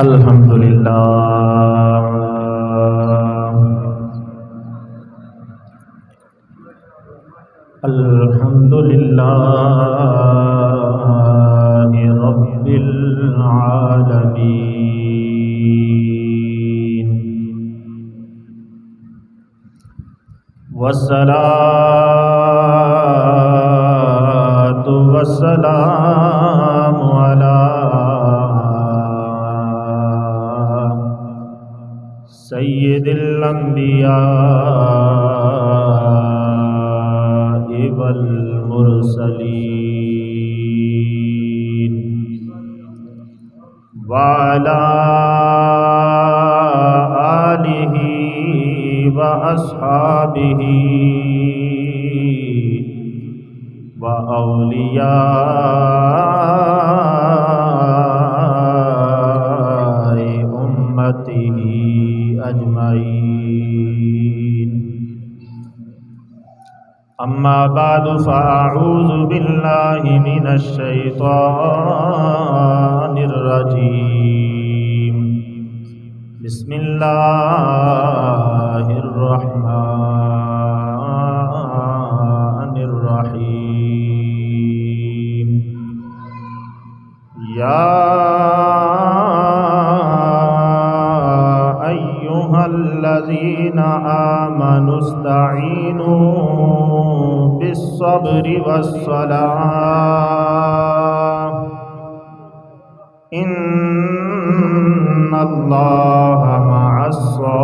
الحمد للہ الحمد للہ رب العالمین والصلاة والسلام علی سید الانبیاء والمرسلین وعلی آلہ واصحابہ واولیاء امتہ اجمعین اما بعد فاعوذ باللہ من الشیطان الرجیم بسم اللہ الرحمن الرحیم یا الذين آمنوا استعينوا بالصبر والصلاة إن الله مع الصابرين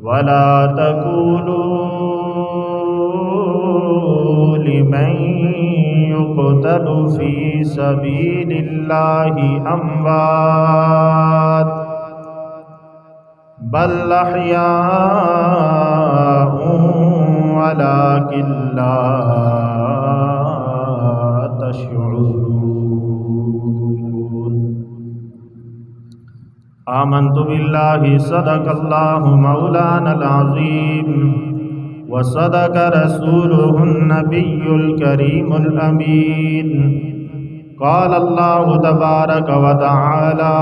ولا تقولوا لمن يقتل في سبيل الله أموات بل أحياء ولكن لا تشعرون آمنت بالله صدق الله مولانا العظيم وصدق رسوله النبي الكريم الأمين قال الله تبارك وتعالى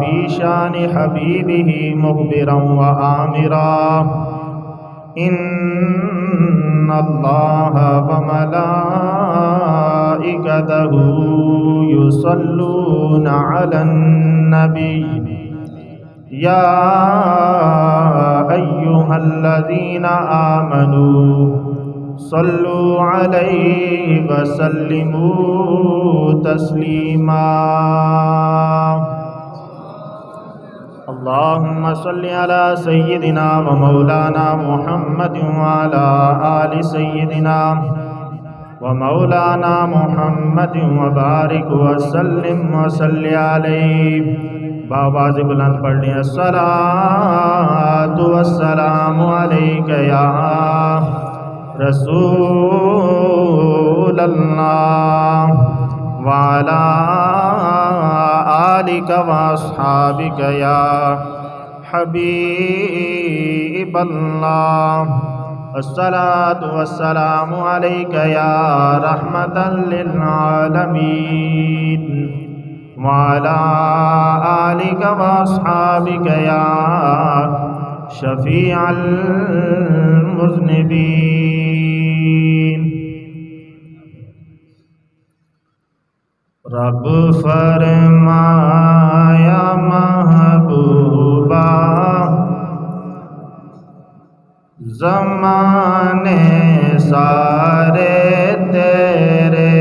في شان حبيبه مخبرا وآمرا إن الله وملائكته يصلون على النبي يا أيها الذين آمنوا صلوا عليه وسلموا تسليما اللهم صل على سيدنا ومولانا محمد وعلى آل سيدنا ومولانا محمد وبارك وسلم وصل عليه بآواز بلند پڑھ لیں الصلاۃ والسلام علیک یا رسول اللہ وعلی آلک واصحابک یا حبیب اللہ الصلاۃ والسلام علیک یا رحمتا للعالمین وعلى آلك وأصحابك يا شفيع المذنبين رب فرمایا محبوبا زمانے سارے تیرے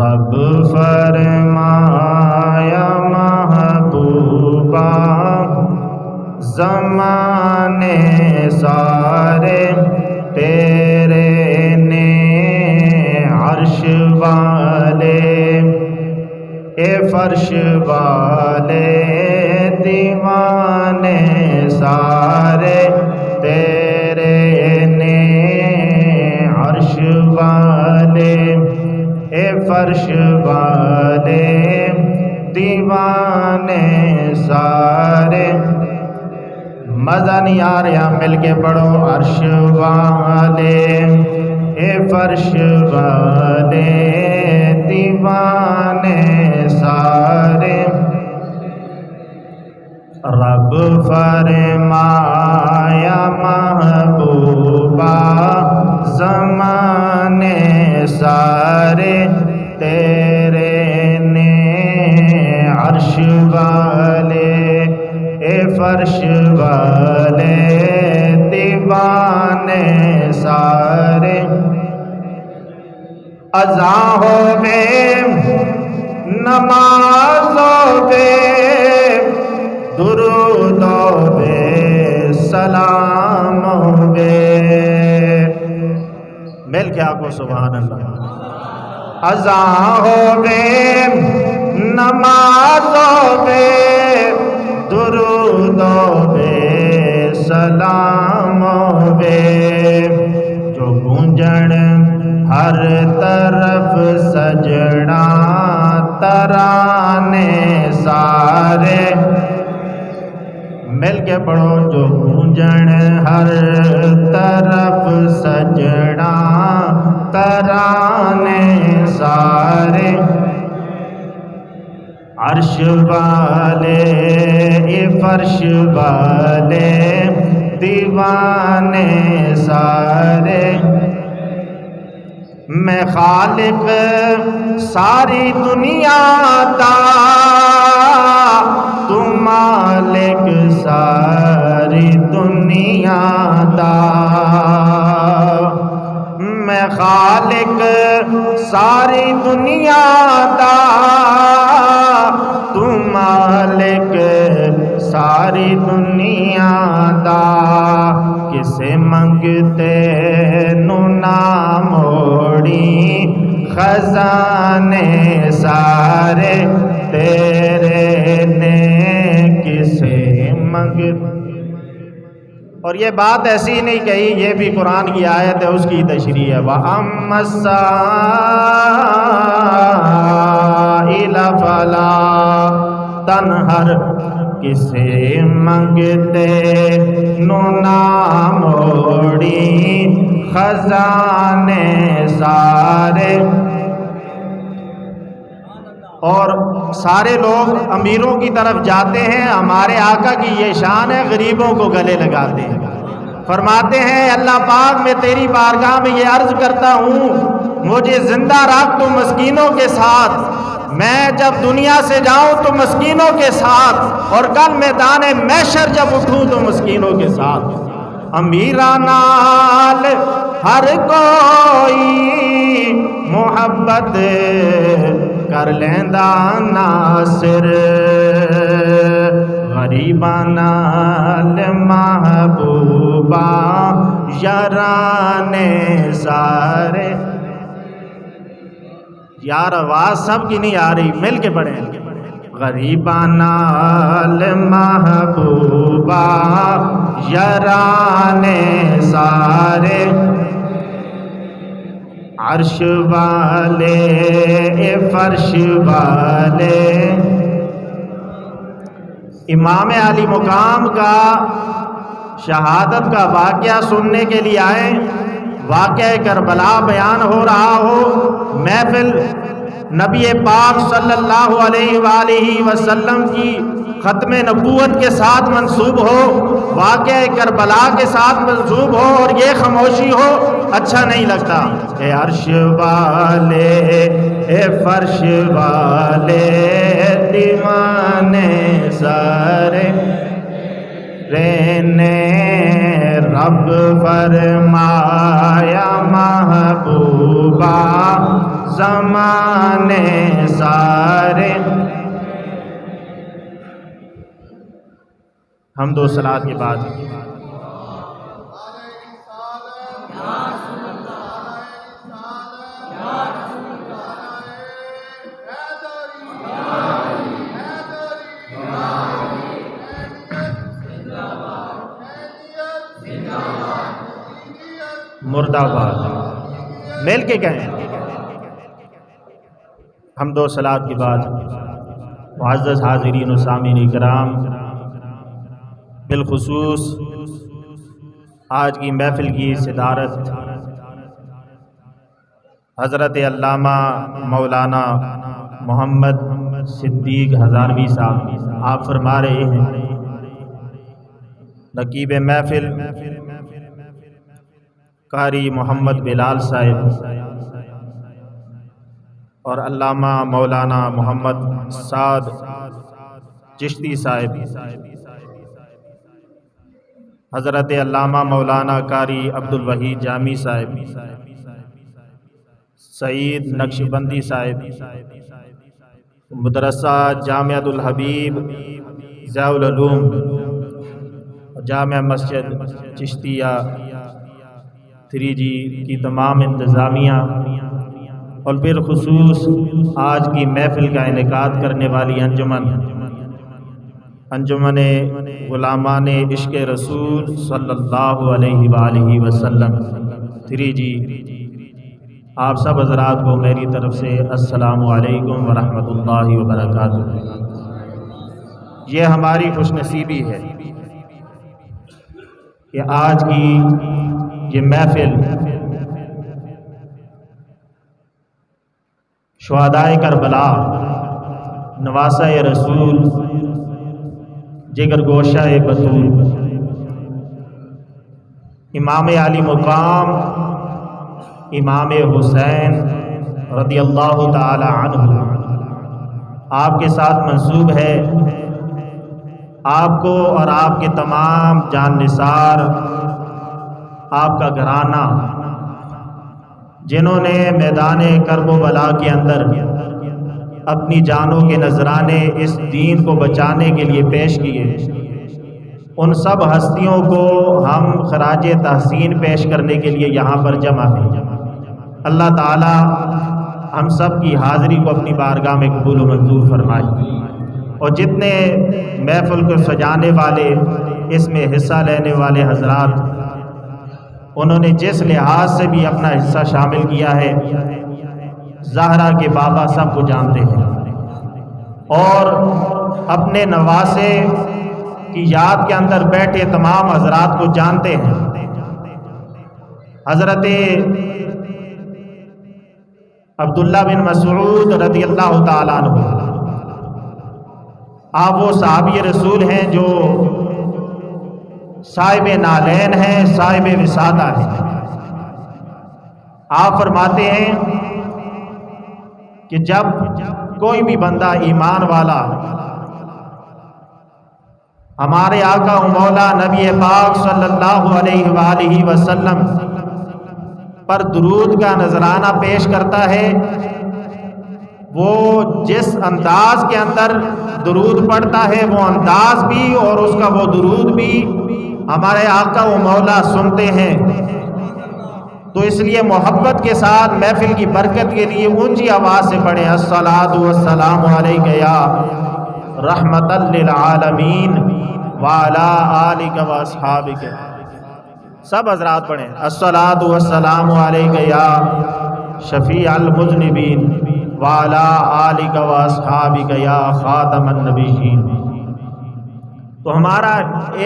رب فرمایا محبوبا زمانے سارے تیرے نے عرش والے اے فرش والے دیوانے سارے تیرے نے عرش والے اے فرش والے دیوانے سارے مزہ نہیں آ رہا، مل کے پڑھو عرش والے اے فرش والے دیوانے سارے رب فرمایا محبوبہ زمانے سارے تیرے نے عرش والے اے فرش والے دیوانے سارے اذان ہوے نماز ہوے درود ہوے سلام ہوے مل کے آگو سبحان اللہ اذان ہوے نماز ہوے درود ہوے سلام ہوے جو گونجن ہر طرف سجنا ترانے سارے مل کے پڑھو جو گونجن ہر طرف سجنا ترانے سارے عرش والے فرش والے دیوانے سارے میں خالق ساری دنیا دا تو مالک ساری دنیا دا میں خالق ساری دنیا دا تو مالک ساری دنیا دا کسے منگتے نو نہ موڑی خزانے سارے تیرے نے کسے منگتے اور یہ بات ایسی نہیں کہی یہ بھی قرآن کی آیت ہے اس کی تشریح ہے وَأَمَّا السَّائِلَ فَلَا تَنْهَرْ کسے منگتے نو نہ موڑی خزانے سارے اور سارے لوگ امیروں کی طرف جاتے ہیں ہمارے آقا کی یہ شان ہے غریبوں کو گلے لگاتے ہیں فرماتے ہیں اللہ پاک میں تیری بارگاہ میں یہ عرض کرتا ہوں مجھے زندہ رکھ تو مسکینوں کے ساتھ میں جب دنیا سے جاؤں تو مسکینوں کے ساتھ اور کل میدان محشر جب اٹھوں تو مسکینوں کے ساتھ امیران نال ہر کوئی محبت کر لیندا ناصر غریباں نال محبوبہ یارانے سارے یار آواز سب کی نہیں آ رہی مل کے پڑھیں غریباں نال محبوبہ یارانے سارے عرش والے فرش والے امام علی مقام کا شہادت کا واقعہ سننے کے لیے آئے واقعہ کربلا بیان ہو رہا ہو محفل نبی پاک صلی اللہ علیہ وآلہ وسلم کی ختم نبوت کے ساتھ منسوب ہو واقعہ کربلا کے ساتھ منسوب ہو اور یہ خاموشی ہو اچھا نہیں لگتا اے عرش والے اے فرش والے دیوانے سارے رہنے رب فرمایا محبوبہ زمانے سارے حمد و صلات کے بعد مرد آباد مل کے کہیں حمد و صلات کے بعد معزز حاضرین و سامعین کرام بالخصوص آج کی محفل کی صدارت حضرت علامہ مولانا محمد صدیق ہزاروی صاحب، آپ فرما رہے ہیں نقیب محفل قاری محمد بلال صاحب اور علامہ مولانا محمد سعد چشتی صاحب، حضرت علامہ مولانا قاری عبدالوحید جامی صاحب، سعید نقشبندی صاحب، مدرسہ جامعۃ الحبیب ضیاء العلوم، جامع مسجد چشتیہ 3G کی تمام انتظامیہ، اور بالخصوص آج کی محفل کا انعقاد کرنے والی انجمن غلامان عشق رسول صلی اللہ علیہ وآلہ وسلم 3G، آپ سب حضرات کو میری طرف سے السلام علیکم ورحمۃ اللہ وبرکاتہ۔ یہ ہماری خوش نصیبی ہے کہ آج کی یہ محفل شہدائے کربلا، نواسۂ رسول، جگر گوشہ بطول، امام علی مقام امام حسین رضی اللہ تعالی عنہ آپ کے ساتھ منسوب ہے۔ آپ کو اور آپ کے تمام جان نثار، آپ کا گھرانہ، جنہوں نے میدان کرب و بلا کے اندر اپنی جانوں کے نذرانے اس دین کو بچانے کے لیے پیش کیے، ان سب ہستیوں کو ہم خراج تحسین پیش کرنے کے لیے یہاں پر جمع ہیں۔ اللہ تعالی ہم سب کی حاضری کو اپنی بارگاہ میں قبول و منظور فرمائے، اور جتنے محفل کو سجانے والے، اس میں حصہ لینے والے حضرات، انہوں نے جس لحاظ سے بھی اپنا حصہ شامل کیا ہے، زہرا کے بابا سب کو جانتے ہیں، اور اپنے نواسے کی یاد کے اندر بیٹھے تمام حضرات کو جانتے ہیں۔ حضرت عبداللہ بن مسعود رضی اللہ تعالیٰ عنہ، آپ وہ صحابی رسول ہیں جو صاحب نالین ہیں، صاحب وسادہ ہیں۔ آپ فرماتے ہیں کہ جب کوئی بھی بندہ ایمان والا ہمارے آقا و مولا نبی پاک صلی اللہ علیہ وآلہ وسلم پر درود کا نذرانہ پیش کرتا ہے، وہ جس انداز کے اندر درود پڑھتا ہے، وہ انداز بھی اور اس کا وہ درود بھی ہمارے آقا و مولا سنتے ہیں۔ تو اس لیے محبت کے ساتھ محفل کی برکت کے لیے اونچی آواز سے پڑھیں، الصلاۃ والسلام علیک یا رحمۃ للعالمین وعلی آلک واصحابک۔ سب حضرات پڑھیں، الصلاۃ والسلام علیک یا شفیع المذنبین وعلی آلک واصحابک یا خاتم النبیین۔ تو ہمارا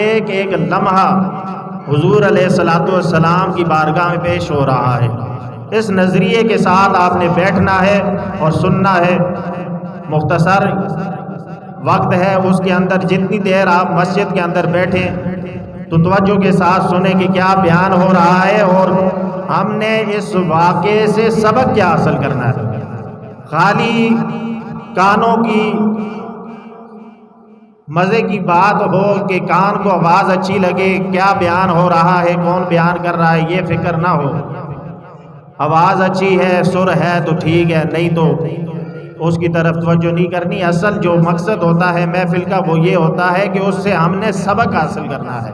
ایک ایک لمحہ حضور علیہ الصلوۃ والسلام کی بارگاہ میں پیش ہو رہا ہے۔ اس نظریے کے ساتھ آپ نے بیٹھنا ہے اور سننا ہے۔ مختصر وقت ہے، اس کے اندر جتنی دیر آپ مسجد کے اندر بیٹھیں تو توجہ کے ساتھ سنیں کہ کیا بیان ہو رہا ہے، اور ہم نے اس واقعے سے سبق کیا حاصل کرنا ہے۔ خالی کانوں کی مزے کی بات ہو کہ کان کو آواز اچھی لگے، کیا بیان ہو رہا ہے، کون بیان کر رہا ہے، یہ فکر نہ ہو۔ آواز اچھی ہے، سر ہے تو ٹھیک ہے، نہیں تو اس کی طرف توجہ نہیں کرنی۔ اصل جو مقصد ہوتا ہے محفل کا وہ یہ ہوتا ہے کہ اس سے ہم نے سبق حاصل کرنا ہے۔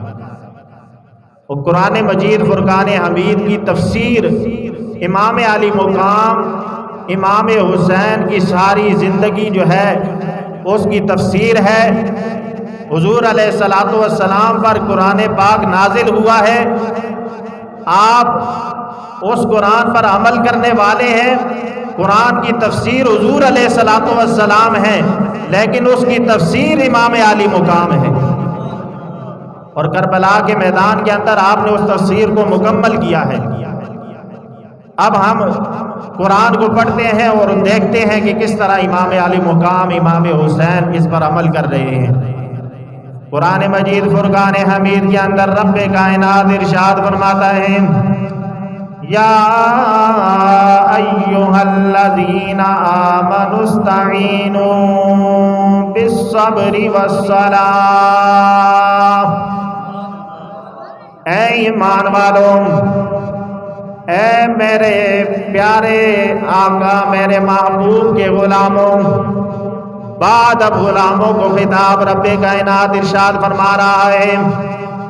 اور قرآن مجید فرقان حمید کی تفسیر، امام علی مقام امام حسین کی ساری زندگی جو ہے اس کی تفسیر ہے۔ حضور علیہ الصلوۃ والسلام پر قرآن پاک نازل ہوا ہے، آپ اس قرآن پر عمل کرنے والے ہیں۔ قرآن کی تفسیر حضور علیہ الصلوۃ والسلام ہے، لیکن اس کی تفسیر امام علی مقام ہے، اور کربلا کے میدان کے اندر آپ نے اس تفسیر کو مکمل کیا ہے۔ اب ہم قرآن کو پڑھتے ہیں اور دیکھتے ہیں کہ کس طرح امام علی مقام امام حسین اس پر عمل کر رہے ہیں۔ قرآن مجید فرقان حمید کے اندر رب کائنات ارشاد فرماتا ہے یا ایھا الذین آمنوا استعینوا بالصبر والصلاۃ، اے ایمان والوں، اے میرے پیارے آقا، میرے محبوب کے غلاموں، بعد اب غلاموں کو خطاب رب کائنات ارشاد فرما رہا ہے،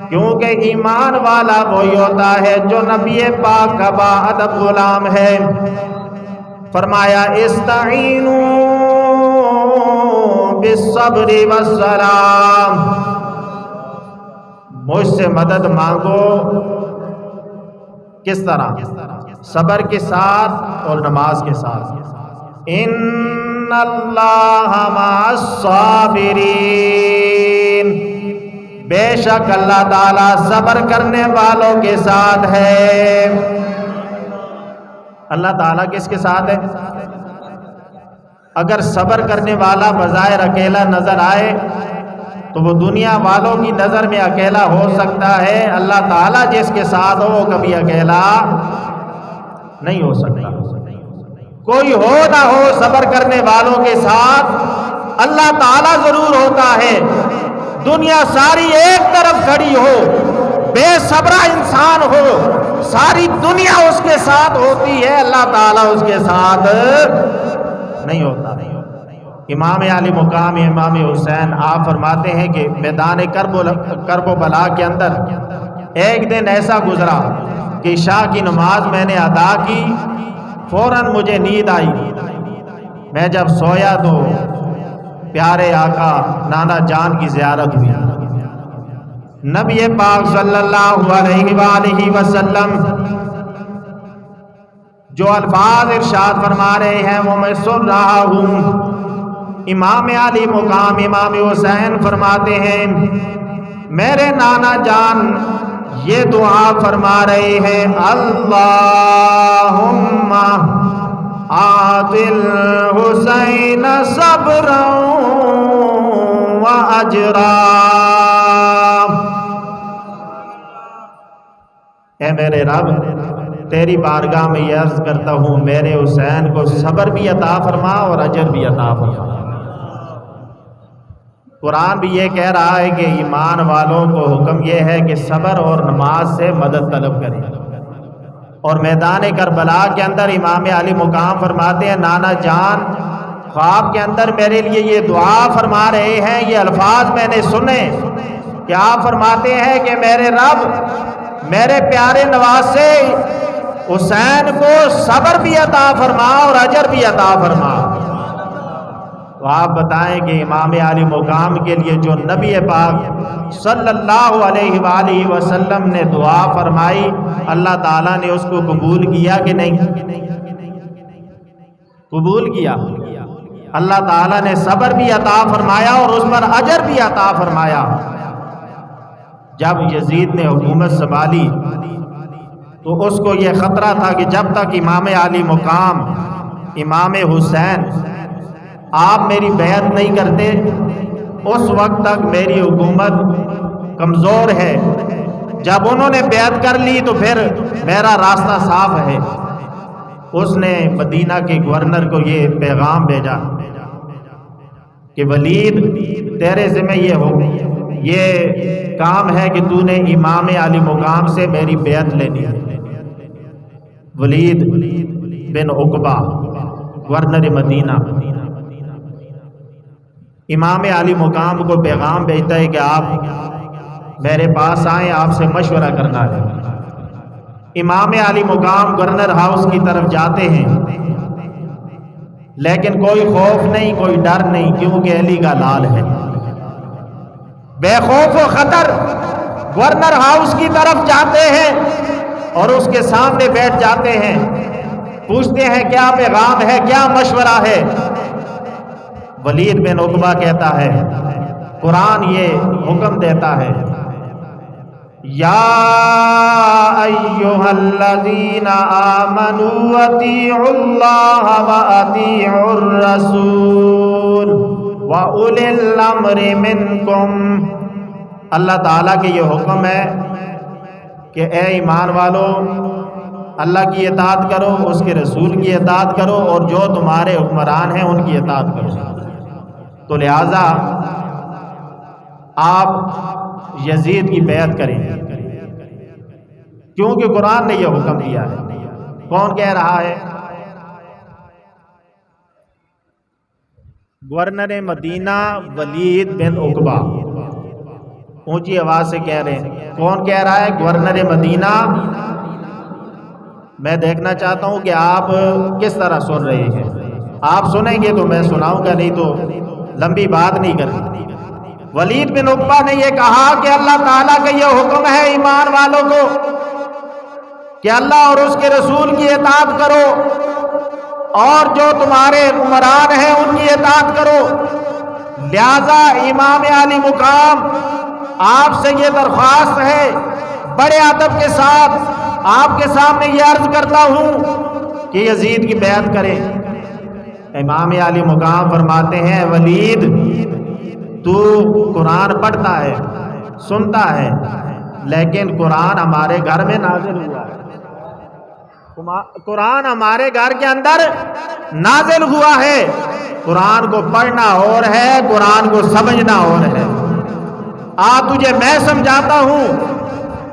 کیونکہ ایمان والا وہی ہوتا ہے جو نبی پاک کا باادب غلام ہے۔ فرمایا استعینوا بالصبر والصلاۃ، مجھ سے مدد مانگو، کس طرح؟ صبر کے ساتھ اور نماز کے ساتھ۔ ان اللہ مع الصابرین، بے شک اللہ تعالیٰ صبر کرنے والوں کے ساتھ ہے۔ اللہ تعالیٰ کس کے ساتھ ہے؟ اگر صبر کرنے والا بظاہر اکیلا نظر آئے تو وہ دنیا والوں کی نظر میں اکیلا ہو سکتا ہے، اللہ تعالیٰ جس کے ساتھ ہو وہ کبھی اکیلا نہیں ہو سکتا۔ کوئی ہو نہ ہو صبر کرنے والوں کے ساتھ اللہ تعالیٰ ضرور ہوتا ہے۔ دنیا ساری ایک طرف کھڑی ہو، بے صبرہ انسان ہو، ساری دنیا اس کے ساتھ ہوتی ہے، اللہ تعالیٰ اس کے ساتھ نہیں ہوتا۔ امام علی مقام امام حسین آپ فرماتے ہیں کہ میدان کرب و بلا کے اندر ایک دن ایسا گزرا کہ عشاء کی نماز میں نے ادا کی، فوراً مجھے نیند آئی۔ میں جب سویا تو پیارے آقا نانا جان کی زیارت ہوئی۔ نبی پاک صلی اللہ علیہ وآلہ وسلم جو الفاظ ارشاد فرما رہے ہیں وہ میں سن رہا ہوں۔ امام علی مقام امام حسین فرماتے ہیں میرے نانا جان یہ دعا فرما رہے ہیں اللہم آت الحسین صبرا و اجرا، اے میرے رب تیری بارگاہ میں یہ عرض کرتا ہوں میرے حسین کو صبر بھی عطا فرما اور اجر بھی عطا فرما۔ قرآن بھی یہ کہہ رہا ہے کہ ایمان والوں کو حکم یہ ہے کہ صبر اور نماز سے مدد طلب کریں۔ اور میدان کربلا کے اندر امام علی مقام فرماتے ہیں نانا جان خواب کے اندر میرے لیے یہ دعا فرما رہے ہیں، یہ الفاظ میں نے سنے کہ آپ فرماتے ہیں کہ میرے رب میرے پیارے نواسے حسین کو صبر بھی عطا فرما اور اجر بھی عطا فرما۔ تو آپ بتائیں کہ امام علی مقام کے لیے جو نبی پاک صلی اللہ علیہ وآلہ وسلم نے دعا فرمائی، اللہ تعالیٰ نے اس کو قبول کیا کہ نہیں؟ قبول کیا۔ اللہ تعالیٰ نے صبر بھی عطا فرمایا اور اس پر اجر بھی عطا فرمایا۔ جب یزید نے حکومت سنبھالی تو اس کو یہ خطرہ تھا کہ جب تک امام علی مقام امام حسین آپ میری بیعت نہیں کرتے اس وقت تک میری حکومت کمزور ہے، جب انہوں نے بیعت کر لی تو پھر میرا راستہ صاف ہے۔ اس نے مدینہ کے گورنر کو یہ پیغام بھیجا کہ ولید تیرے ذمہ یہ کام ہے کہ تو نے امام علی مقام سے میری بیعت لینی ہے۔ ولید بن عقبہ گورنر مدینہ امام علی مقام کو پیغام بھیجتا ہے کہ آپ میرے پاس آئیں، آپ سے مشورہ کرنا ہے۔ امام علی مقام گورنر ہاؤس کی طرف جاتے ہیں لیکن کوئی خوف نہیں، کوئی ڈر نہیں، کیونکہ علی کا لال ہے۔ بے خوف و خطر گورنر ہاؤس کی طرف جاتے ہیں اور اس کے سامنے بیٹھ جاتے ہیں، پوچھتے ہیں کیا پیغام ہے، کیا مشورہ ہے؟ ولید بن عقبہ کہتا ہے قرآن یہ حکم دیتا ہے یا ایھا الذین آمنوا اطیعوا اللہ واطیعوا الرسول واولی الامر منکم۔ اللہ تعالیٰ کے یہ حکم ہے کہ اے ایمان والو اللہ کی اطاعت کرو، اس کے رسول کی اطاعت کرو، اور جو تمہارے حکمران ہیں ان کی اطاعت کرو۔ تو لہٰذا آپ یزید کی بیعت کریں، کیونکہ قرآن نے یہ حکم دیا ہے۔ کون کہہ رہا ہے؟ گورنر مدینہ ولید بن عقبہ اونچی آواز سے کہہ رہے ہیں۔ کون کہہ رہا ہے؟ گورنر مدینہ۔ میں دیکھنا چاہتا ہوں کہ آپ کس طرح سن رہے ہیں۔ آپ سنیں گے تو میں سناؤں گا، نہیں تو لمبی بات نہیں کریں۔ ولید بن عقبہ نے یہ کہا کہ اللہ تعالیٰ کا یہ حکم ہے ایمان والوں کو کہ اللہ اور اس کے رسول کی اطاعت کرو، اور جو تمہارے حکمران ہیں ان کی اطاعت کرو۔ لہذا امام علی مقام آپ سے یہ درخواست ہے، بڑے ادب کے ساتھ آپ کے سامنے یہ عرض کرتا ہوں کہ یزید کی بیعت کریں۔ امام علی مقام فرماتے ہیں ولید تو قرآن پڑھتا ہے، سنتا ہے، لیکن قرآن ہمارے گھر میں نازل ہوا ہے، قرآن ہمارے گھر کے اندر نازل ہوا ہے۔ قرآن کو پڑھنا اور ہے، قرآن کو سمجھنا اور ہے۔ تجھے میں سمجھاتا ہوں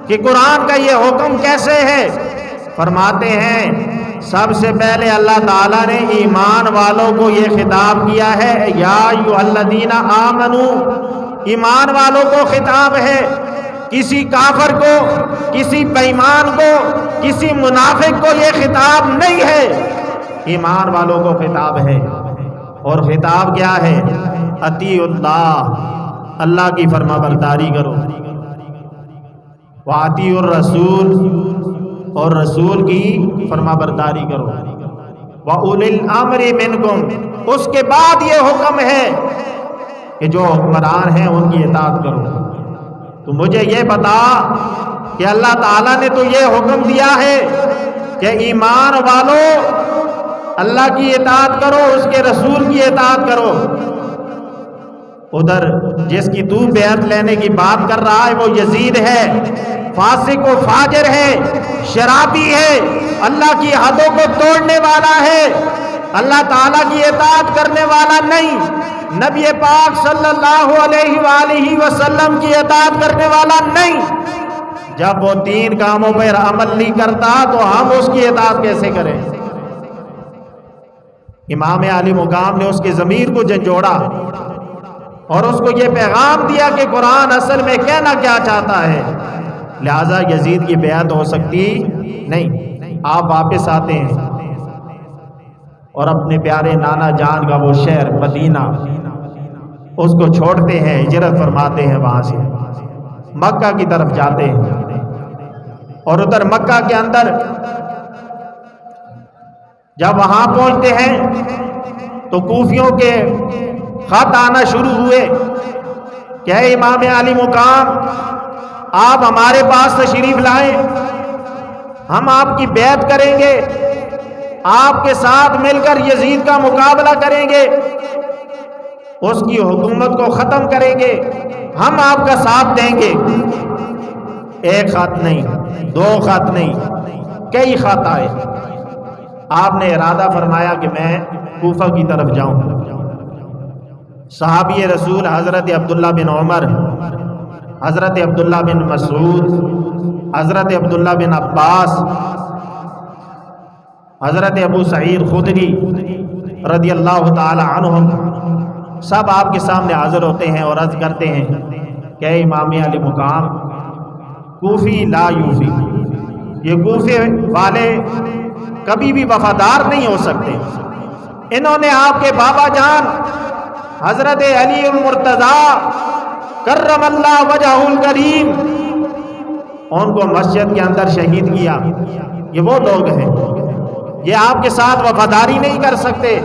کہ قرآن کا یہ حکم کیسے ہے۔ فرماتے ہیں سب سے پہلے اللہ تعالیٰ نے ایمان والوں کو یہ خطاب کیا ہے، یا ایھا الذین آمنوا، ایمان والوں کو خطاب ہے، کسی کافر کو، کسی بے ایمان کو، کسی منافق کو یہ خطاب نہیں ہے، ایمان والوں کو خطاب ہے۔ اور خطاب کیا ہے؟ اطیعوا اللہ، اللہ کی فرما برداری کرو، واطیعوا الرسول، اور رسول کی فرما برداری کرو، وَأُولِي الْأَمْرِ مِنْكُمْ، اس کے بعد یہ حکم ہے کہ جو حکمران ہیں ان کی اطاعت کرو۔ تو مجھے یہ بتا کہ اللہ تعالیٰ نے تو یہ حکم دیا ہے کہ ایمان والو اللہ کی اطاعت کرو، اس کے رسول کی اطاعت کرو، ادھر جس کی تو بیعت لینے کی بات کر رہا ہے وہ یزید ہے، فاسق و فاجر ہے، شرابی ہے، اللہ کی حدوں کو توڑنے والا ہے، اللہ تعالیٰ کی اطاعت کرنے والا نہیں، نبی پاک صلی اللہ علیہ وآلہ وسلم کی اطاعت کرنے والا نہیں۔ جب وہ تین کاموں پر عمل نہیں کرتا تو ہم اس کی اطاعت کیسے کریں؟ امام علی مقام نے اس کی ضمیر کو جھنجھوڑا اور اس کو یہ پیغام دیا کہ قرآن اصل میں کہنا کیا چاہتا ہے، لہذا یزید کی بیعت ہو سکتی نہیں۔ آپ واپس آتے ہیں اور اپنے پیارے نانا جان کا وہ شہر مدینہ اس کو چھوڑتے ہیں، ہجرت فرماتے ہیں، وہاں سے مکہ کی طرف جاتے ہیں، اور ادھر مکہ کے اندر جب وہاں پہنچتے ہیں تو کوفیوں کے خط آنا شروع ہوئے کہ اے امام علی مقام آپ ہمارے پاس تشریف لائیں، ہم آپ کی بیعت کریں گے، آپ کے ساتھ مل کر یزید کا مقابلہ کریں گے، اس کی حکومت کو ختم کریں گے، ہم آپ کا ساتھ دیں گے۔ ایک خط نہیں، دو خط نہیں، کئی خط آئے۔ آپ نے ارادہ فرمایا کہ میں کوفہ کی طرف جاؤں۔ صحابی رسول حضرت عبداللہ بن عمر، حضرت عبداللہ بن مسعود، حضرت عبداللہ بن عباس، حضرت ابو سعید خدری رضی اللہ تعالی عنہم سب آپ کے سامنے حاضر ہوتے ہیں اور عرض کرتے ہیں کہ اے امام علی مقام، کوفی لا یوفی، یہ کوفے والے کبھی بھی وفادار نہیں ہو سکتے۔ انہوں نے آپ کے بابا جان حضرت علی المرتضیٰ کرم اللہ وجہہ الکریم ان کو مسجد کے اندر شہید کیا، یہ وہ لوگ ہیں، یہ آپ کے ساتھ وفاداری نہیں کر سکتے،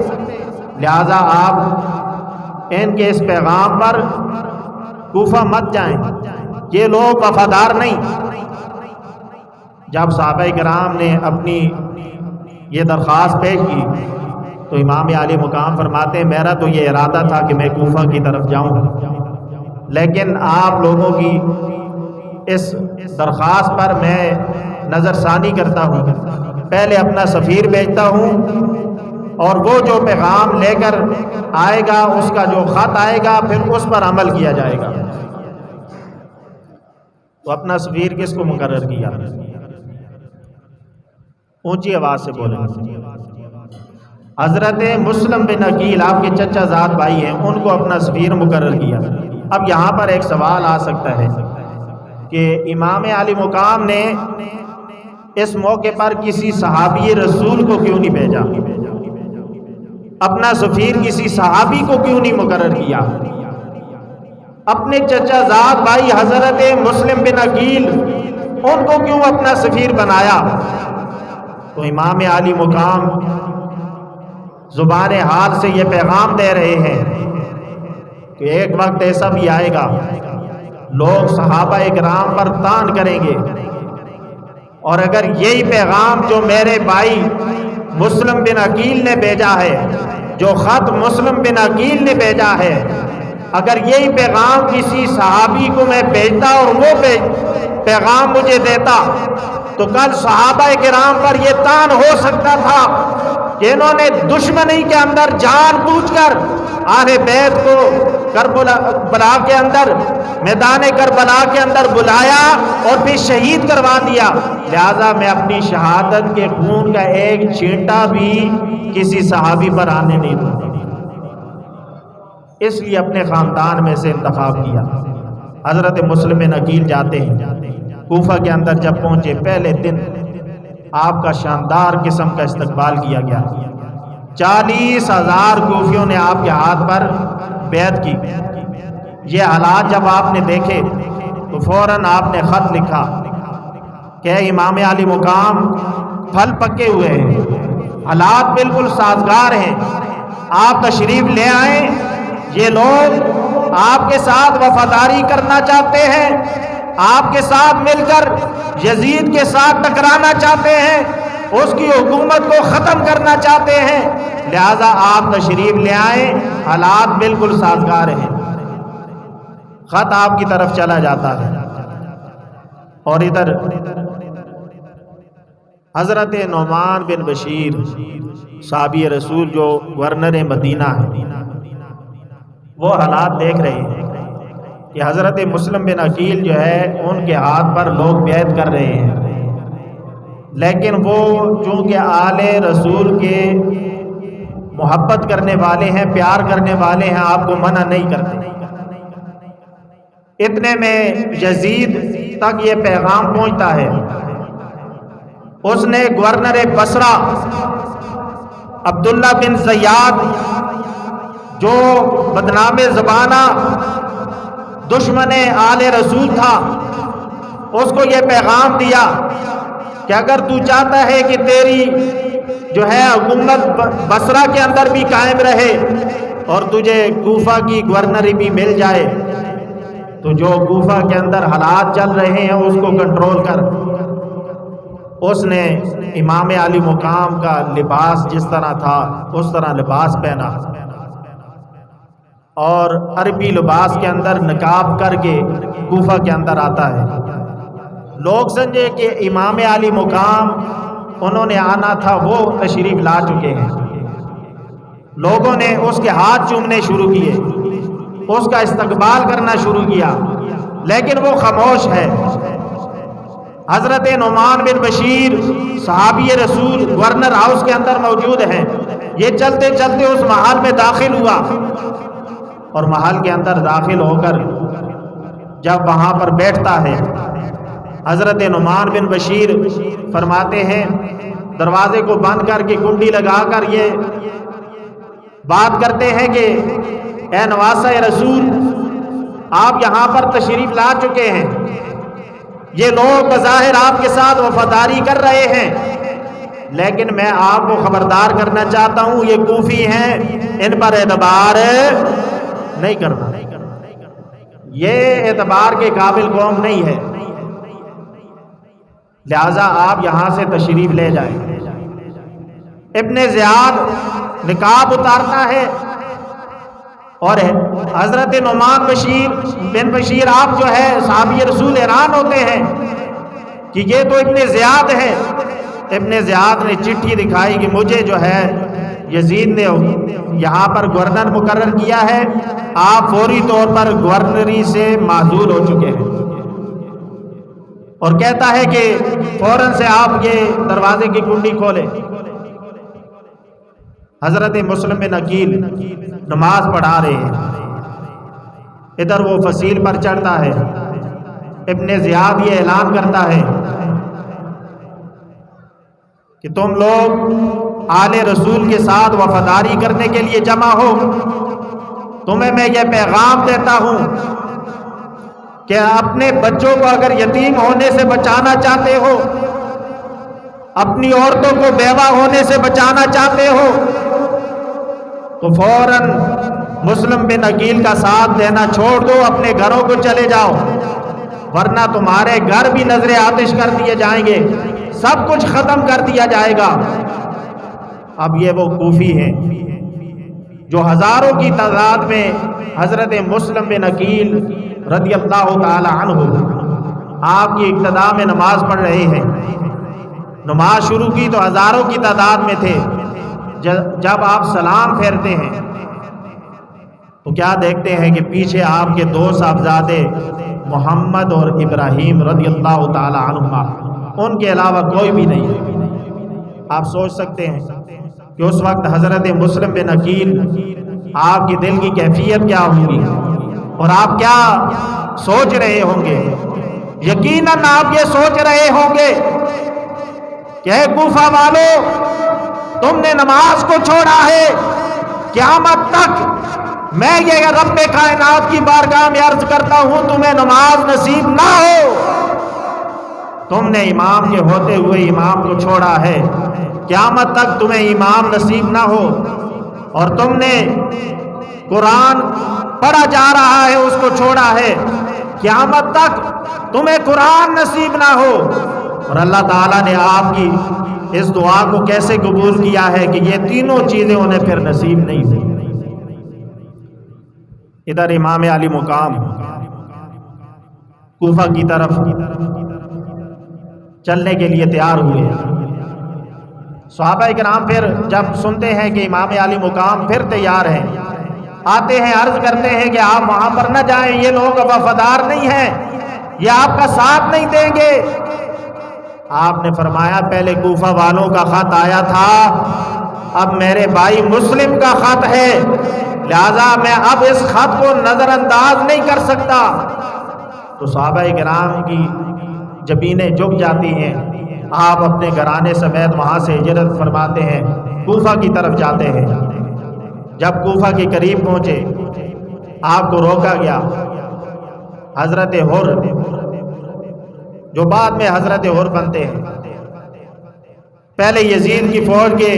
لہذا آپ ان کے اس پیغام پر کوفہ مت جائیں، یہ لوگ وفادار نہیں۔ جب صحابہ کرام نے اپنی یہ درخواست پیش کی تو امام عالی مقام فرماتے ہیں میرا تو یہ ارادہ تھا کہ میں کوفہ کی طرف جاؤں، لیکن آپ لوگوں کی اس درخواست پر میں نظر ثانی کرتا ہوں، پہلے اپنا سفیر بھیجتا ہوں اور وہ جو پیغام لے کر آئے گا، اس کا جو خط آئے گا، پھر اس پر عمل کیا جائے گا۔ تو اپنا سفیر کس کو مقرر کیا؟ اونچی آواز سے بولیں۔ حضرت مسلم بن عقیل، آپ کے چچا زاد بھائی ہیں، ان کو اپنا سفیر مقرر کیا۔ اب یہاں پر ایک سوال آ سکتا ہے کہ امام عالی مقام نے اس موقع پر کسی صحابی رسول کو کیوں نہیں بھیجا؟ اپنا سفیر کسی صحابی کو کیوں نہیں مقرر کیا؟ اپنے چچا زاد بھائی حضرت مسلم بن عقیل، ان کو کیوں اپنا سفیر بنایا؟ تو امام عالی مقام زبان حال سے یہ پیغام دے رہے ہیں کہ ایک وقت ایسا بھی آئے گا، لوگ صحابہ اکرام پر طعن کریں گے، اور اگر یہی پیغام جو میرے بھائی مسلم بن عقیل نے بھیجا ہے، جو خط مسلم بن عقیل نے بھیجا ہے، اگر یہی پیغام کسی صحابی کو میں بھیجتا اور وہ پیغام مجھے دیتا تو کل صحابہ کرام پر یہ طعن ہو سکتا تھا کہ انہوں نے دشمنی کے اندر جان بوجھ کر اہل بیت کو کربلا کے اندر، میدان کربلا کے اندر بلایا اور پھر شہید کروا دیا، لہذا میں اپنی شہادت کے خون کا ایک چھینٹا بھی کسی صحابی پر آنے نہیں دوں، اس لیے اپنے خاندان میں سے انتخاب کیا۔ حضرت مسلم بن عقیل جاتے ہیں کوفہ کے اندر، جب پہنچے پہلے دن آپ کا شاندار قسم کا استقبال کیا گیا، 40,000 کوفیوں نے آپ کے ہاتھ پر بیعت کی۔ یہ حالات جب آپ نے دیکھے تو فوراً آپ نے خط لکھا کہ امام عالی مقام پھل پکے ہوئے ہیں، حالات بالکل سازگار ہیں، آپ تشریف لے آئیں، یہ لوگ آپ کے ساتھ وفاداری کرنا چاہتے ہیں، آپ کے ساتھ مل کر یزید کے ساتھ ٹکرانا چاہتے ہیں، اس کی حکومت کو ختم کرنا چاہتے ہیں، لہذا آپ تشریف لے آئیں، حالات بالکل سازگار ہیں۔ خط آپ کی طرف چلا جاتا ہے اور ادھر حضرت نعمان بن بشیر صحابی رسول جو گورنر مدینہ ہے، وہ حالات دیکھ رہے ہیں کہ حضرت مسلم بن عقیل جو ہے ان کے ہاتھ پر لوگ بیعت کر رہے ہیں، لیکن وہ چونکہ آل رسول کے محبت کرنے والے ہیں، پیار کرنے والے ہیں، آپ کو منع نہیں کرتے۔ اتنے میں یزید تک یہ پیغام پہنچتا ہے، اس نے گورنر بصرہ عبداللہ بن زیاد جو بدنام زبانہ دشمن آل رسول تھا، اس کو یہ پیغام دیا کہ اگر تو چاہتا ہے کہ تیری جو ہے حکومت بصرہ کے اندر بھی قائم رہے اور تجھے کوفہ کی گورنری بھی مل جائے تو جو کوفہ کے اندر حالات چل رہے ہیں اس کو کنٹرول کر۔ اس نے امام علی مقام کا لباس جس طرح تھا اس طرح لباس پہنا اور عربی لباس کے اندر نقاب کر کے کوفہ کے اندر آتا ہے۔ لوگ سمجھے کہ امام علی مقام انہوں نے آنا تھا، وہ تشریف لا چکے ہیں، لوگوں نے اس کے ہاتھ چومنے شروع کیے، اس کا استقبال کرنا شروع کیا، لیکن وہ خاموش ہے۔ حضرت نعمان بن بشیر صحابی رسول گورنر ہاؤس کے اندر موجود ہیں، یہ چلتے چلتے اس محل میں داخل ہوا اور محل کے اندر داخل ہو کر جب وہاں پر بیٹھتا ہے، حضرت نعمان بن بشیر فرماتے ہیں دروازے کو بند کر کے کنڈی لگا کر یہ بات کرتے ہیں کہ اے نواسہ رسول، آپ یہاں پر تشریف لا چکے ہیں، یہ لوگ بظاہر آپ کے ساتھ وفاداری کر رہے ہیں، لیکن میں آپ کو خبردار کرنا چاہتا ہوں یہ کوفی ہیں، ان پر اعتبار نہیں کرنا۔ یہ اعتبار کے قابل قوم نہیں ہے، لہذا آپ یہاں سے تشریف لے جائیں۔ ابن زیاد نقاب اتارتا ہے اور حضرت نعمان بن بشیر آپ جو ہے صحابی رسول حیران ہوتے ہیں کہ یہ تو ابن زیاد ہے۔ ابن زیاد نے چٹھی دکھائی کہ مجھے جو ہے یزید نے یہاں پر گورنر مقرر کیا ہے، آپ فوری طور پر گورنری سے معزول ہو چکے ہیں، اور کہتا ہے کہ فوراً سے آپ یہ دروازے کی کنڈی کھولیں۔ حضرت مسلم بن عقیل نماز پڑھا رہے ہیں، ادھر وہ فصیل پر چڑھتا ہے، ابن زیاد یہ اعلان کرتا ہے کہ تم لوگ آل رسول کے ساتھ وفاداری کرنے کے لیے جمع ہو، تمہیں میں یہ پیغام دیتا ہوں کہ اپنے بچوں کو اگر یتیم ہونے سے بچانا چاہتے ہو، اپنی عورتوں کو بیوہ ہونے سے بچانا چاہتے ہو، تو فوراً مسلم بن عقیل کا ساتھ دینا چھوڑ دو، اپنے گھروں کو چلے جاؤ، ورنہ تمہارے گھر بھی نظر آتش کر دیے جائیں گے، سب کچھ ختم کر دیا جائے گا۔ اب یہ وہ کوفی ہیں جو ہزاروں کی تعداد میں حضرت مسلم بن عقیل رضی اللہ تعالی عنہ آپ کی اقتداء میں نماز پڑھ رہے ہیں۔ نماز شروع کی تو ہزاروں کی تعداد میں تھے، جب آپ سلام پھیرتے ہیں تو کیا دیکھتے ہیں کہ پیچھے آپ کے دو صاحبزادے محمد اور ابراہیم رضی اللہ تعالی عنہما، ان کے علاوہ کوئی بھی نہیں۔ آپ سوچ سکتے ہیں کہ اس وقت حضرت مسلم بن عقیل آپ کی دل کی کیفیت کیا ہوگی اور آپ کیا سوچ رہے ہوں گے۔ یقیناً آپ یہ سوچ رہے ہوں گے کہ اے کوفہ والو، تم نے نماز کو چھوڑا ہے، قیامت تک میں یہ رب کائنات کی بارگاہ میں عرض کرتا ہوں تمہیں نماز نصیب نہ ہو۔ تم نے امام کے ہوتے ہوئے امام کو چھوڑا ہے، قیامت تک تمہیں امام نصیب نہ ہو، اور تم نے قرآن پڑھا جا رہا ہے اس کو چھوڑا ہے، قیامت تک تمہیں قرآن نصیب نہ ہو۔ اور اللہ تعالیٰ نے آپ کی اس دعا کو کیسے قبول کیا ہے کہ یہ تینوں چیزیں انہیں پھر نصیب نہیں ہوئی۔ ادھر امام علی مقام کوفہ کی طرف چلنے کے لیے تیار ہوئے۔ صحابہ کرام پھر جب سنتے ہیں کہ امام علی مقام پھر تیار ہیں، آتے ہیں، عرض کرتے ہیں کہ آپ وہاں پر نہ جائیں، یہ لوگ وفادار نہیں ہیں، یہ آپ کا ساتھ نہیں دیں گے۔ آپ نے فرمایا پہلے کوفہ والوں کا خط آیا تھا، اب میرے بھائی مسلم کا خط ہے، لہذا میں اب اس خط کو نظر انداز نہیں کر سکتا۔ تو صحابہ کرام کی جبینیں جھک جاتی ہیں، آپ اپنے گھرانے سمیت وہاں سے ہجرت فرماتے ہیں، کوفہ کی طرف جاتے ہیں۔ جب کوفہ کے قریب پہنچے آپ کو روکا گیا۔ حضرت حر جو بعد میں حضرت حر بنتے ہیں، پہلے یزید کی فوج کے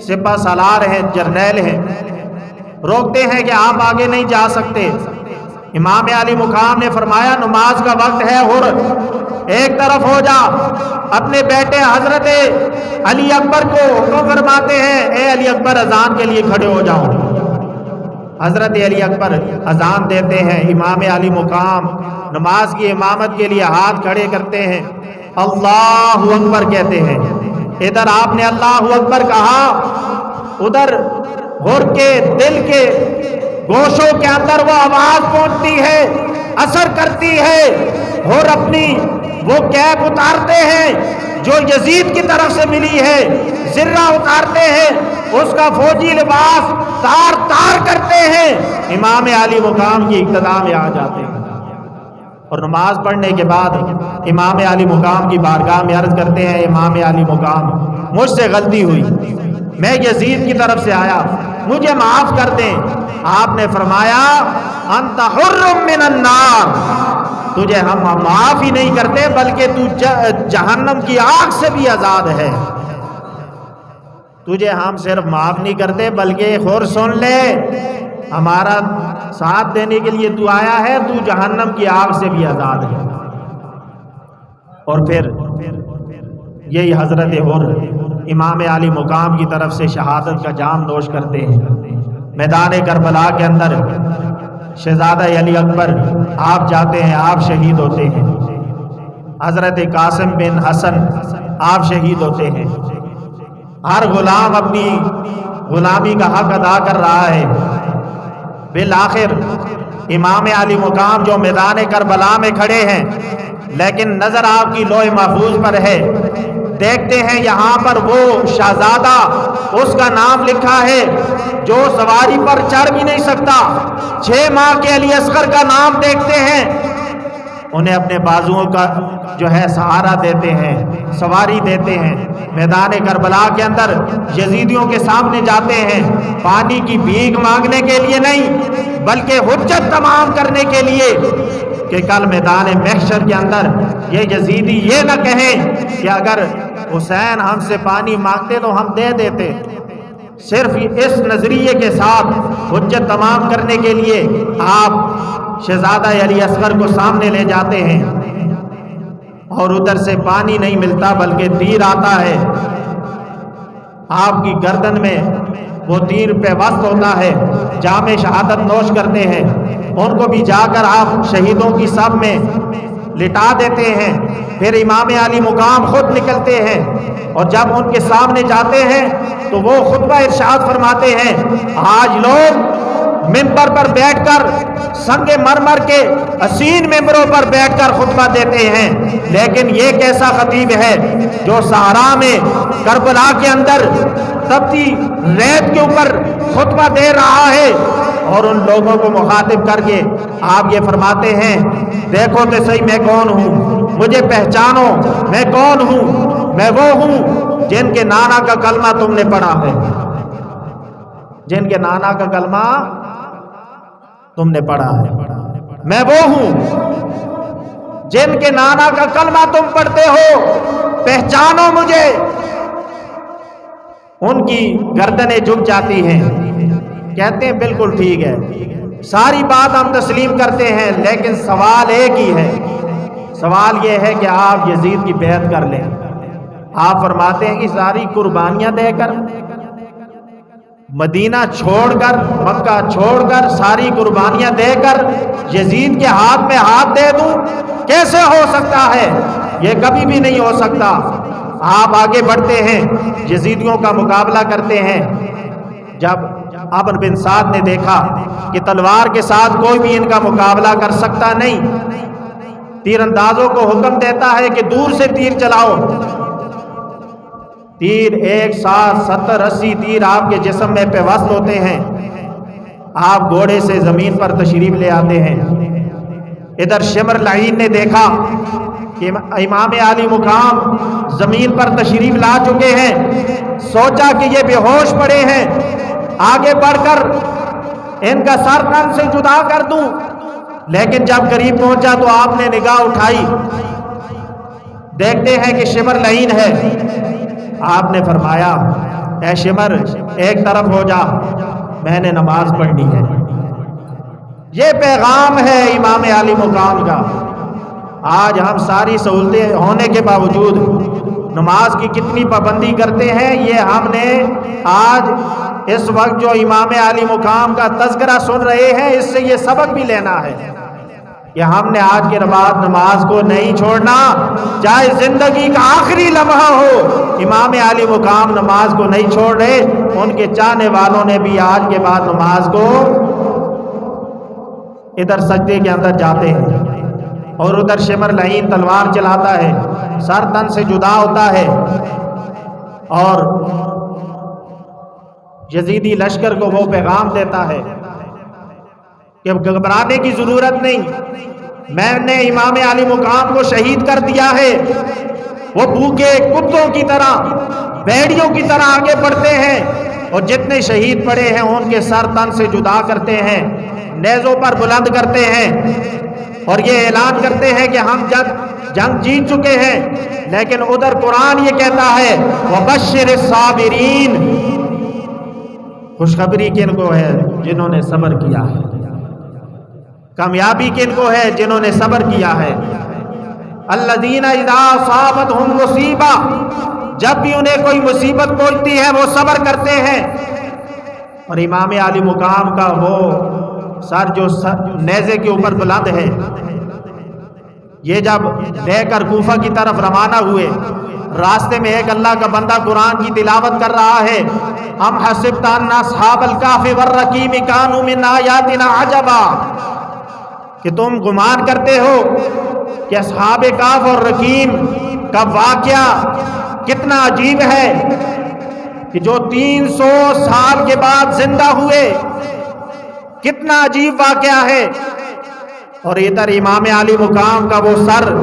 سپہ سالار ہیں، جرنیل ہیں، روکتے ہیں کہ آپ آگے نہیں جا سکتے۔ امام علی مقام نے فرمایا نماز کا وقت ہے، حر ایک طرف ہو جا۔ اپنے بیٹے حضرت علی اکبر کو حکم فرماتے ہیں، اے علی اکبر اذان کے لیے کھڑے ہو جاؤ۔ حضرت علی اکبر اذان دیتے ہیں، امام علی مقام نماز کی امامت کے لیے ہاتھ کھڑے کرتے ہیں، اللہ اکبر کہتے ہیں۔ ادھر آپ نے اللہ اکبر کہا، ادھر حر کے دل کے گوشوں کے اندر وہ آواز پہنچتی ہے، اثر کرتی ہے۔ حر اپنی وہ کیپ اتارتے ہیں جو یزید کی طرف سے ملی ہے، زرہ اتارتے ہیں، اس کا فوجی لباس تار تار کرتے ہیں، امام علی مقام کی اقتداء میں آ جاتے ہیں۔ اور نماز پڑھنے کے بعد امام علی مقام کی بارگاہ میں عرض کرتے ہیں، امام علی مقام مجھ سے غلطی ہوئی، میں یزید کی طرف سے آیا، مجھے معاف کر دیں۔ آپ نے فرمایا انت حر من النار، تجھے ہم معاف ہی نہیں کرتے بلکہ تو جہنم کی آگ سے بھی آزاد ہے۔ تجھے ہم صرف معاف نہیں کرتے بلکہ خور سن لے، ہمارا ساتھ دینے کے لیے تو آیا ہے، تو جہنم کی آگ سے بھی آزاد ہے۔ اور پھر یہی حضرت حر امام علی مقام کی طرف سے شہادت کا جام نوش کرتے ہیں۔ میدان کربلا کے اندر شہزادہ علی اکبر آپ جاتے ہیں، آپ شہید ہوتے ہیں۔ حضرت قاسم بن حسن آپ شہید ہوتے ہیں۔ ہر غلام اپنی غلامی کا حق ادا کر رہا ہے۔ بالآخر امام علی مقام جو میدان کربلا میں کھڑے ہیں، لیکن نظر آپ کی لوح محفوظ پر ہے، دیکھتے ہیں یہاں پر وہ شہزادہ، اس کا نام لکھا ہے جو سواری پر چڑھ بھی نہیں سکتا۔ 6 ماہ کے علی اصغر کا نام دیکھتے ہیں، انہیں اپنے بازوؤں کا جو ہے سہارا دیتے ہیں، سواری دیتے ہیں۔ میدان کربلا کے اندر یزیدیوں کے سامنے جاتے ہیں، پانی کی بھیک مانگنے کے لیے نہیں، بلکہ حجت تمام کرنے کے لیے کہ کل میدان محشر کے اندر یہ یزیدی یہ نہ کہیں کہ اگر حسین ہم سے پانی مانگتے تو ہم دے دیتے۔ صرف اس نظریے کے ساتھ حجت تمام کرنے کے لیے آپ شہزادہ علی اصغر کو سامنے لے جاتے ہیں، اور ادھر سے پانی نہیں ملتا بلکہ تیر آتا ہے، آپ کی گردن میں وہ تیر پیوست ہوتا ہے، جام شہادت نوش کرتے ہیں، ان کو بھی جا کر آپ شہیدوں کی صف میں لٹا دیتے ہیں۔ پھر امام علی مقام خود نکلتے ہیں، اور جب ان کے سامنے جاتے ہیں تو وہ خطبہ ارشاد فرماتے ہیں، آج لوگ منبر پر بیٹھ کر سنگ مرمر کے حسین ممبروں پر بیٹھ کر خطبہ دیتے ہیں، لیکن یہ کیسا خطیب ہے جو صحرا میں کربلا کے اندر تپتی ریت کے اوپر خطبہ دے رہا ہے، اور ان لوگوں کو مخاطب کر کے آپ یہ فرماتے ہیں، دیکھو تو صحیح میں کون ہوں، مجھے پہچانو میں کون ہوں، میں وہ ہوں جن کے نانا کا کلمہ تم نے پڑھا ہے، جن کے نانا کا کلمہ تم نے پڑھا ہے، میں وہ ہوں جن کے نانا کا کلمہ تم پڑھتے ہو، پہچانو مجھے۔ ان کی گردنیں جھک جاتی ہیں، کہتے ہیں بالکل ٹھیک ہے، ساری بات ہم تسلیم کرتے ہیں، لیکن سوال ایک ہی ہے، سوال یہ ہے کہ آپ یزید کی بیعت کر لیں۔ آپ فرماتے ہیں کہ ساری قربانیاں دے کر، مدینہ چھوڑ کر، مکہ چھوڑ کر، ساری قربانیاں دے کر یزید کے ہاتھ میں ہاتھ دے دوں، کیسے ہو سکتا ہے؟ یہ کبھی بھی نہیں ہو سکتا۔ آپ آگے بڑھتے ہیں، یزیدیوں کا مقابلہ کرتے ہیں۔ جب عمرو بن سعد نے دیکھا کہ تلوار کے ساتھ کوئی بھی ان کا مقابلہ کر سکتا نہیں، تیر اندازوں کو حکم دیتا ہے کہ دور سے تیر چلاؤ۔ تیر 1 7 70 80 تیر آپ کے جسم میں پیوست ہوتے ہیں۔ آپ گھوڑے سے زمین پر تشریف لے آتے ہیں۔ ادھر شمر لعین نے دیکھا کہ امام علی مقام زمین پر تشریف لا چکے ہیں، سوچا کہ یہ بے ہوش پڑے ہیں، آگے بڑھ کر ان کا سر تن سے جدا کر دوں، لیکن جب قریب پہنچا تو آپ نے نگاہ اٹھائی، دیکھتے ہیں کہ شمر لعین ہے۔ آپ نے فرمایا، اے شمر ایک طرف ہو جا، میں نے نماز پڑھنی ہے۔ یہ پیغام ہے امام علی مقام کا۔ آج ہم ساری سہولتیں ہونے کے باوجود نماز کی کتنی پابندی کرتے ہیں، یہ ہم نے آج اس وقت جو امام علی مقام کا تذکرہ سن رہے ہیں، اس سے یہ سبق بھی لینا ہے کہ ہم نے آج کے بعد نماز کو نہیں چھوڑنا، چاہے زندگی کا آخری لمحہ ہو۔ امام علی مقام نماز کو نہیں چھوڑ رہے، ان کے چاہنے والوں نے بھی آج کے بعد نماز کو ادھر سجدے کے اندر جاتے ہیں، اور ادھر شمر لعین تلوار چلاتا ہے، سر تن سے جدا ہوتا ہے، اور یزیدی لشکر کو وہ پیغام دیتا ہے کہ گھبرانے کی ضرورت نہیں، میں نے امام علی مقام کو شہید کر دیا ہے۔ وہ بھوکے کتوں کی طرح، بھیڑیوں کی طرح آگے بڑھتے ہیں، اور جتنے شہید پڑے ہیں ان کے سر تن سے جدا کرتے ہیں، نیزوں پر بلند کرتے ہیں، اور یہ اعلان کرتے ہیں کہ ہم جنگ جیت چکے ہیں۔ لیکن ادھر قرآن یہ کہتا ہے وَبَشِّرِ الصَّابِرِينَ، خوشخبری کن کو ہے؟ جنہوں نے صبر کیا ہے۔ کامیابی کن کو ہے؟ جنہوں نے صبر کیا ہے۔ الذین اذا اصابتہم مصیبہ، جب بھی انہیں کوئی مصیبت پہنچتی ہے وہ صبر کرتے ہیں۔ اور امام عالی مقام کا وہ سر جو نیزے کے اوپر بلند ہے، یہ جب لے کر کوفہ کی طرف روانہ ہوئے، راستے میں ایک اللہ کا بندہ قرآن کی تلاوت کر رہا ہے، ام حسبت ان اصحاب الکہف والرقیم کانوا من آیاتنا عجبا، کہ تم گمان کرتے ہو کہ اصحاب کہف اور رقیم کا واقعہ کتنا عجیب ہے کہ جو 300 سال کے بعد زندہ ہوئے، کتنا عجیب واقعہ ہے۔ اور ادھر امام عالی مقام کا وہ سر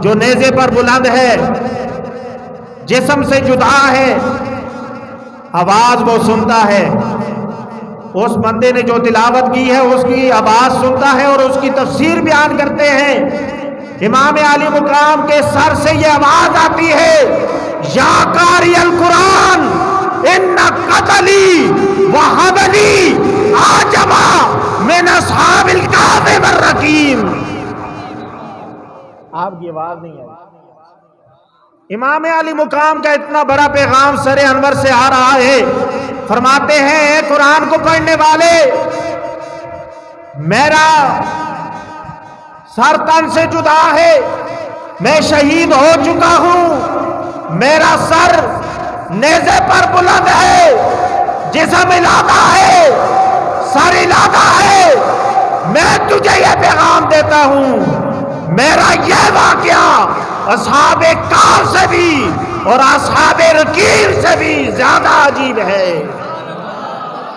جو نیزے پر بلند ہے، جسم سے جدا ہے، آواز وہ سنتا ہے، اس بندے نے جو تلاوت کی ہے اس کی آواز سنتا ہے اور اس کی تفسیر بیان کرتے ہیں۔ امام عالی مقام کے سر سے یہ آواز آتی ہے، یا قاری القرآن ان قتلی وحبلی عجبا من اصحاب الکہف والرقیم۔ آپ کی آواز نہیں ہے۔ امام علی مقام کا اتنا بڑا پیغام سر انور سے آ رہا ہے، فرماتے ہیں اے قرآن کو پڑھنے والے، میرا سر تن سے جدا ہے، میں شہید ہو چکا ہوں، میرا سر نیزے پر بلند ہے، جسم علیحدہ ہے، سر علیحدہ ہے، میں تجھے یہ پیغام دیتا ہوں، میرا یہ واقعہ اصحاب کہف سے بھی اور اصحاب رقیم سے بھی زیادہ عجیب ہے۔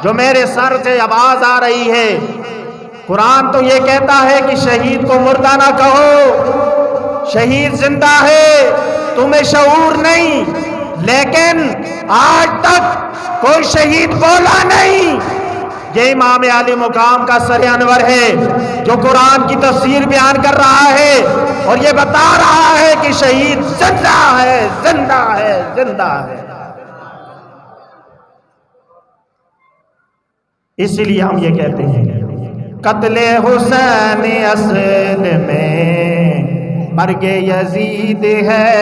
جو میرے سر سے آواز آ رہی ہے، قرآن تو یہ کہتا ہے کہ شہید کو مردہ نہ کہو، شہید زندہ ہے، تمہیں شعور نہیں، لیکن آج تک کوئی شہید بولا نہیں۔ یہ امام عالی مقام کا سر انور ہے جو قرآن کی تفسیر بیان کر رہا ہے اور یہ بتا رہا ہے کہ شہید زندہ ہے، زندہ ہے، زندہ ہے۔ اس لیے ہم یہ کہتے ہیں قتل حسین اصل میں مرگ یزید ہے،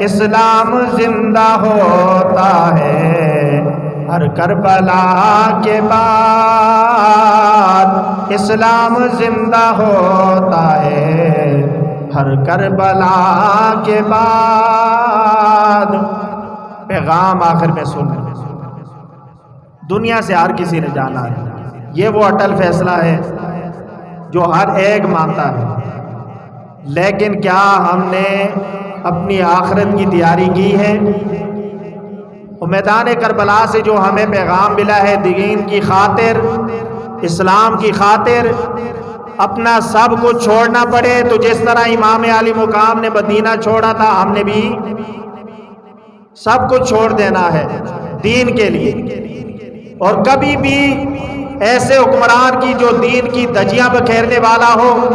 اسلام زندہ ہوتا ہے ہر کربلا کے بعد، اسلام زندہ ہوتا ہے ہر کربلا کے بعد۔ پیغام آخر میں سن، دنیا سے ہر کسی نے جانا ہے، یہ وہ اٹل فیصلہ ہے جو ہر ایک مانتا ہے، لیکن کیا ہم نے اپنی آخرت کی تیاری کی ہے؟ اور میدان کربلا سے جو ہمیں پیغام ملا ہے، دین کی خاطر، اسلام کی خاطر اپنا سب کچھ چھوڑنا پڑے، تو جس طرح امام علی مقام نے مدینہ چھوڑا تھا، ہم نے بھی سب کچھ چھوڑ دینا ہے دین کے لیے۔ اور کبھی بھی ایسے حکمران کی جو دین کی دھجیاں بکھیرنے والا ہو،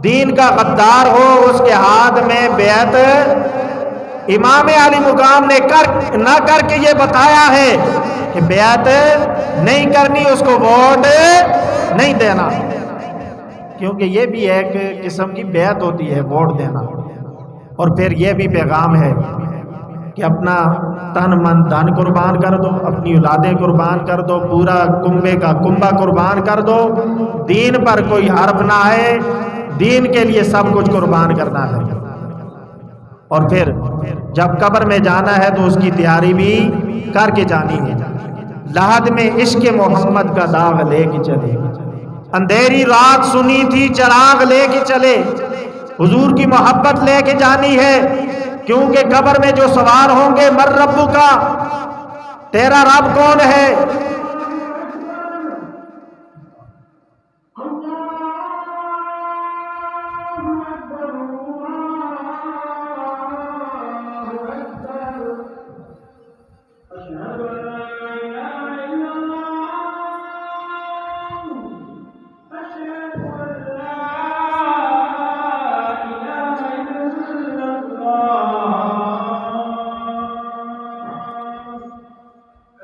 دین کا غدار ہو، اس کے ہاتھ میں بیعت امام علی مقام نے نہ کر کے یہ بتایا ہے کہ بیعت نہیں کرنی، اس کو ووٹ نہیں دینا، کیونکہ یہ بھی ایک قسم کی بیعت ہوتی ہے ووٹ دینا۔ اور پھر یہ بھی پیغام ہے کہ اپنا تن من دھن قربان کر دو، اپنی اولادیں قربان کر دو، پورا کنبے کا کنبہ قربان کر دو، دین پر کوئی حرف نہ آئے، دین کے لیے سب کچھ قربان کرنا ہے۔ اور پھر جب قبر میں جانا ہے تو اس کی تیاری بھی کر کے جانی ہے۔ لحد میں عشق محمد کا داغ لے کے چلے، اندھیری رات سنی تھی چراغ لے کے چلے، حضور کی محبت لے کے جانی ہے، کیونکہ قبر میں جو سوال ہوں گے مر ربو کا، تیرا رب کون ہے؟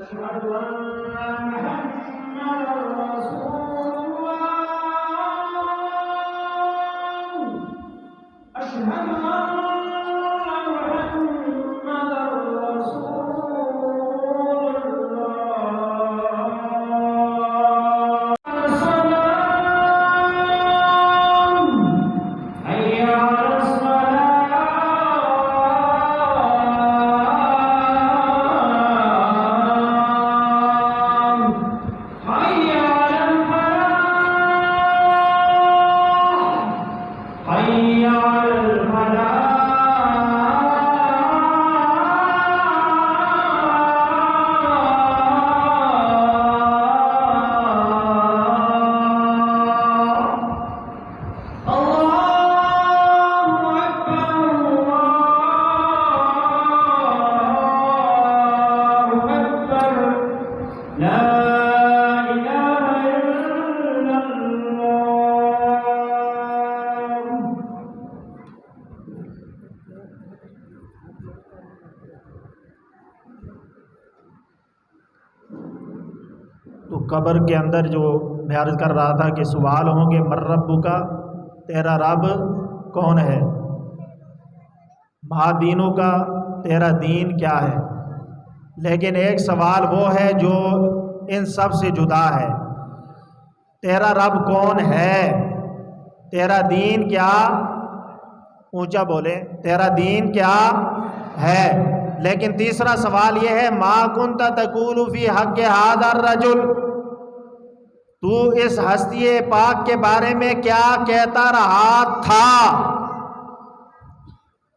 أشهد أن محمدا رسول تو قبر کے اندر جو میں عرض کر رہا تھا کہ سوال ہوں گے من ربک کا، تیرا رب کون ہے، ما دینک کا، تیرا دین کیا ہے. لیکن ایک سوال وہ ہے جو ان سب سے جدا ہے، تیرا رب کون ہے، تیرا دین کیا، اونچا بولے، تیرا دین کیا ہے. لیکن تیسرا سوال یہ ہے ما کنت تقول فی حق ھذا الرجل، تو اس ہستی پاک کے بارے میں کیا کہتا رہا تھا،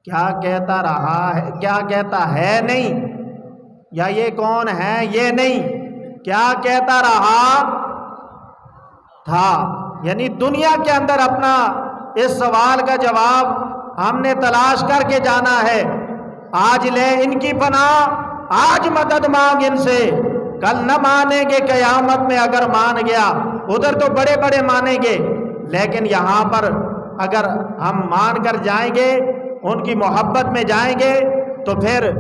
کیا کہتا رہا ہے، کیا کہتا ہے نہیں، یا یہ کون ہے یہ نہیں، کیا کہتا رہا تھا. یعنی دنیا کے اندر اپنا اس سوال کا جواب ہم نے تلاش کر کے جانا ہے. آج لے ان کی پناہ، آج مدد مانگ ان سے، کل نہ مانیں گے قیامت میں. اگر مان گیا ادھر تو بڑے بڑے مانیں گے، لیکن یہاں پر اگر ہم مان کر جائیں گے، ان کی محبت میں جائیں گے، تو پھر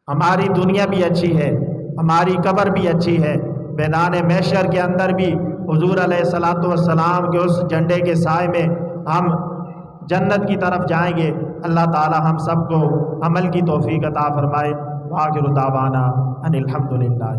ہماری دنیا بھی اچھی ہے، ہماری قبر بھی اچھی ہے. میدان محشر کے اندر بھی حضور علیہ الصلوۃ والسلام کے اس جھنڈے کے سائے میں ہم جنت کی طرف جائیں گے. اللہ تعالی ہم سب کو عمل کی توفیق عطا فرمائے. وآخر دعوانا ان الحمد للہ.